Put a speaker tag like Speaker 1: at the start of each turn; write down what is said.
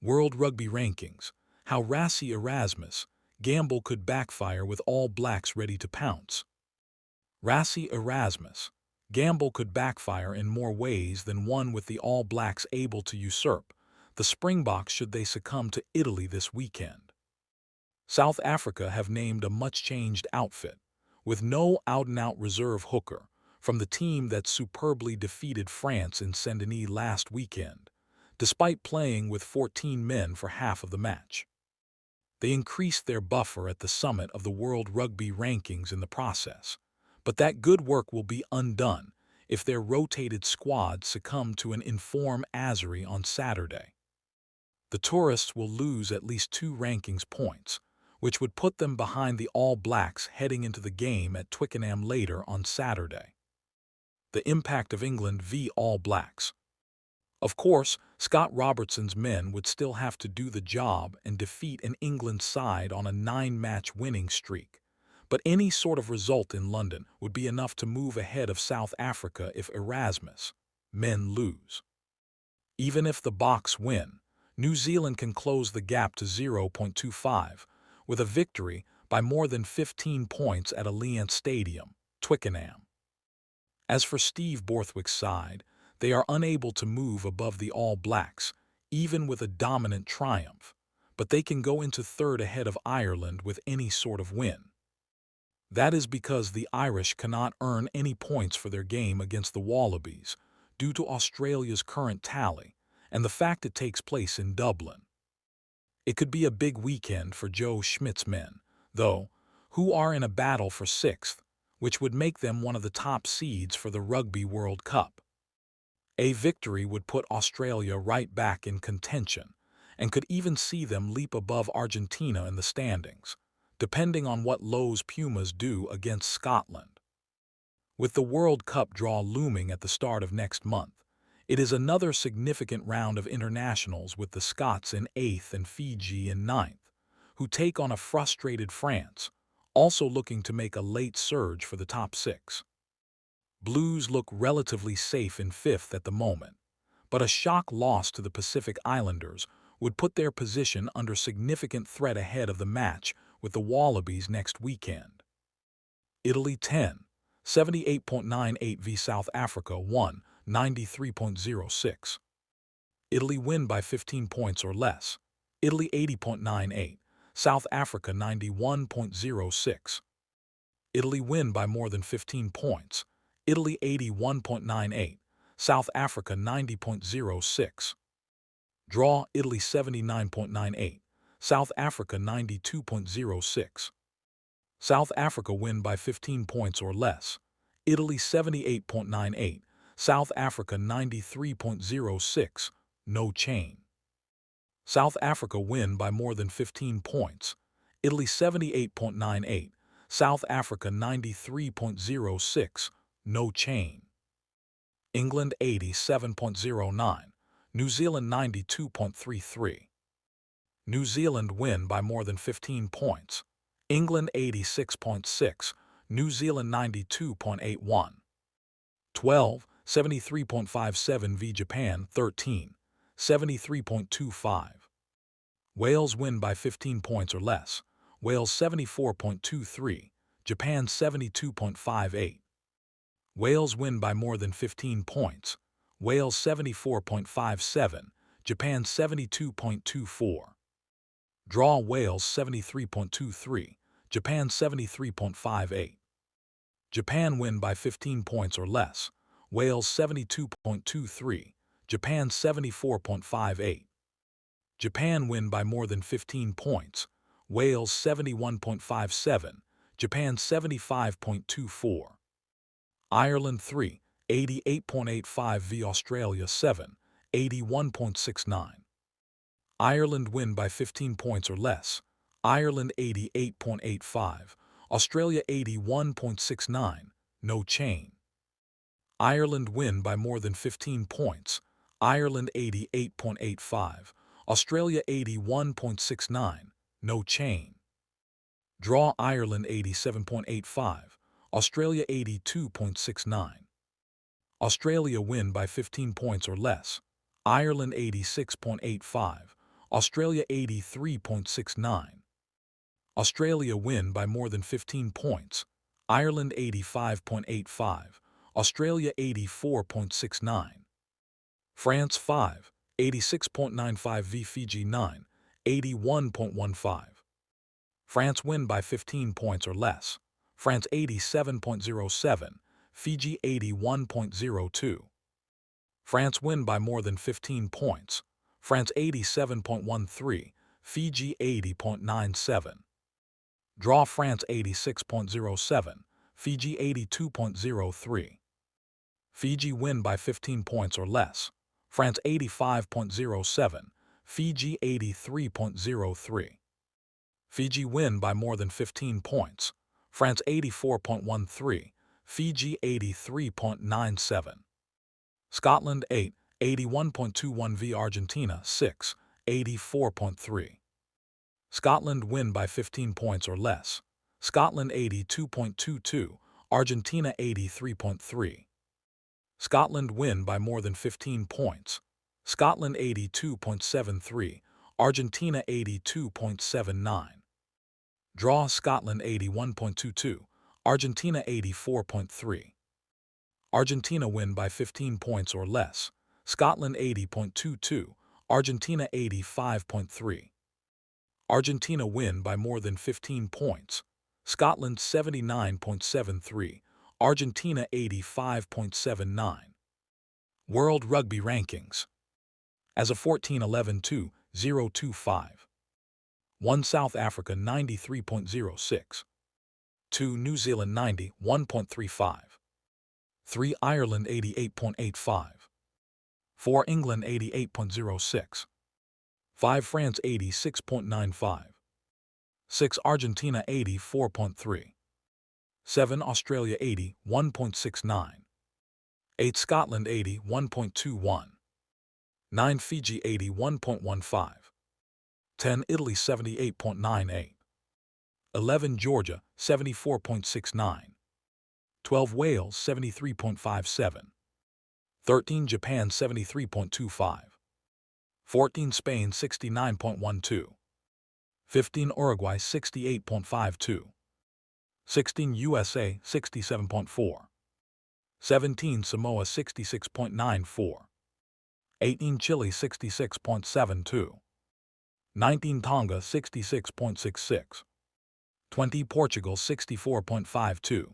Speaker 1: World Rugby Rankings. How Rassie Erasmus. Gamble could backfire with All Blacks ready to pounce. Rassie Erasmus. Gamble could backfire in more ways than one with the All Blacks able to usurp the Springboks should they succumb to Italy this weekend. South Africa have named a much-changed outfit, with no out-and-out reserve hooker, from the team that superbly defeated France in Saint-Denis last weekend, despite playing with 14 men for half of the match. They increased their buffer at the summit of the World Rugby Rankings in the process, but that good work will be undone if their rotated squad succumb to an informed Azeri on Saturday. The tourists will lose at least 2 rankings points, which would put them behind the All Blacks heading into the game at Twickenham later on Saturday. The impact of England v All Blacks. Of course, Scott Robertson's men would still have to do the job and defeat an England side on a 9-match winning streak, but any sort of result in London would be enough to move ahead of South Africa if Erasmus' men lose. Even if the Boks win, New Zealand can close the gap to 0.25, with a victory by more than 15 points at Allianz Stadium, Twickenham. As for Steve Borthwick's side, they are unable to move above the All Blacks, even with a dominant triumph, but they can go into third ahead of Ireland with any sort of win. That is because the Irish cannot earn any points for their game against the Wallabies due to Australia's current tally and the fact it takes place in Dublin. It could be a big weekend for Joe Schmidt's men, though, who are in a battle for 6th, which would make them one of the top seeds for the Rugby World Cup. A victory would put Australia right back in contention and could even see them leap above Argentina in the standings, depending on what Lowe's Pumas do against Scotland. With the World Cup draw looming at the start of next month, it is another significant round of internationals with the Scots in 8th and Fiji in 9th, who take on a frustrated France, also looking to make a late surge for the top 6. Blues look relatively safe in 5th at the moment, but a shock loss to the Pacific Islanders would put their position under significant threat ahead of the match with the Wallabies next weekend. Italy 10, 78.98 v South Africa 1, 93.06. Italy win by 15 points or less. Italy 80.98, South Africa 91.06. Italy win by more than 15 points. Italy 81.98, South Africa 90.06. Draw Italy 79.98, South Africa 92.06. South Africa win by 15 points or less. Italy 78.98, South Africa 93.06, no chain. South Africa win by more than 15 points. Italy 78.98, South Africa 93.06, no chain. England 87.09, New Zealand 92.33. New Zealand win by more than 15 points. England 86.6, New Zealand 92.81. 12, 73.57 v Japan 13, 73.25. Wales win by 15 points or less. Wales 74.23, Japan 72.58. Wales win by more than 15 points. Wales 74.57, Japan 72.24. Draw Wales 73.23, Japan 73.58. Japan win by 15 points or less. Wales 72.23, Japan 74.58. Japan win by more than 15 points. Wales 71.57, Japan 75.24. Ireland 3, 88.85 v Australia 7, 81.69. Ireland win by 15 points or less. Ireland 88.85, Australia 81.69, no chain. Ireland win by more than 15 points. Ireland 88.85, Australia 81.69, no chain. Draw Ireland 87.85, Australia 82.69. Australia win by 15 points or less. Ireland 86.85, Australia 83.69. Australia win by more than 15 points. Ireland 85.85. Australia 84.69. France 5, 86.95 v Fiji 9, 81.15. France win by 15 points or less. France 87.07, Fiji 81.02. France win by more than 15 points. France 87.13, Fiji 80.97. Draw France 86.07, Fiji 82.03. Fiji win by 15 points or less. France 85.07, Fiji 83.03. Fiji win by more than 15 points. France 84.13, Fiji 83.97. Scotland 8, 81.21 v Argentina 6, 84.3. Scotland win by 15 points or less. Scotland 82.22, Argentina 83.3. Scotland win by more than 15 points. Scotland 82.73, Argentina 82.79. Draw Scotland 81.22, Argentina 84.3. Argentina win by 15 points or less. Scotland 80.22, Argentina 85.3. Argentina win by more than 15 points. Scotland 79.73, Argentina 85.79. World Rugby Rankings. As of 14/11/2025. 1 South Africa 93.06. 2 New Zealand 91.35. 3 Ireland 88.85. 4 England 88.06. 5 France 86.95. 6 Argentina 84.3. 7 Australia 81.69. 8 Scotland 81.21. 9 Fiji 81.15. 10 Italy 78.98. 11 Georgia 74.69. 12 Wales 73.57. 13 Japan 73.25. 14 Spain 69.12. 15 Uruguay 68.52. 16 USA 67.4. 17 Samoa 66.94. 18 Chile 66.72. 19 Tonga 66.66. 20 Portugal 64.52.